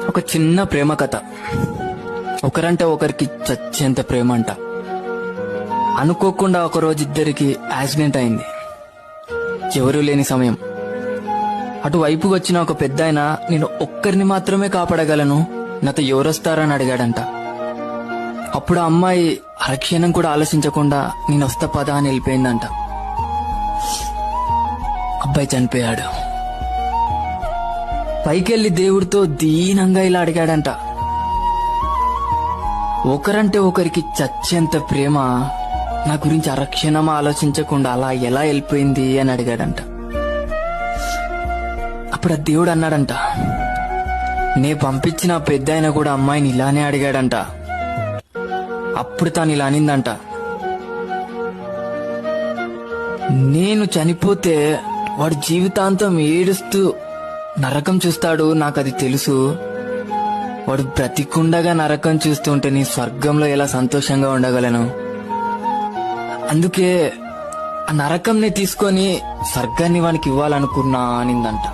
ఒక చిన్న ప్రేమ కథ. ఒకరంటే ఒకరికి చచ్చేంత ప్రేమ అంట. అనుకోకుండా ఒకరోజు ఇద్దరికి యాక్సిడెంట్ అయింది. ఎవరూ లేని సమయం. అటువైపు వచ్చిన ఒక పెద్దాయన, నేను ఒక్కరిని మాత్రమే కాపాడగలను, నాతో ఎవరొస్తారని అడిగాడంట. అప్పుడు ఆ అమ్మాయి అరక్షణం కూడా ఆలోచించకుండా నేను వస్తా పదా అని వెళ్ళిపోయిందంట. అబ్బాయి చనిపోయాడు. పైకెళ్లి దేవుడితో దీనంగా ఇలా అడిగాడంట, ఒకరంటే ఒకరికి చచ్చేంత ప్రేమ నా గురించి అరక్షణం ఆలోచించకుండా అలా ఎలా వెళ్ళిపోయింది అని అడిగాడంట. అప్పుడు ఆ దేవుడు అన్నాడంట, నే పంపించిన పెద్దాయన కూడా అమ్మాయిని ఇలానే అడిగాడంట. అప్పుడు తాను ఇలా అనిందంట, నేను చనిపోతే వాడు జీవితాంతం ఏడుస్తూ నరకం చూస్తాడు, నాకు అది తెలుసు. వాడు బ్రతికుండగా నరకం చూస్తుంటే నీ స్వర్గంలో ఎలా సంతోషంగా ఉండగలను? అందుకే ఆ నరకంని తీసుకొని స్వర్గాన్ని వానికి ఇవ్వాలనుకున్నా అనిందంట.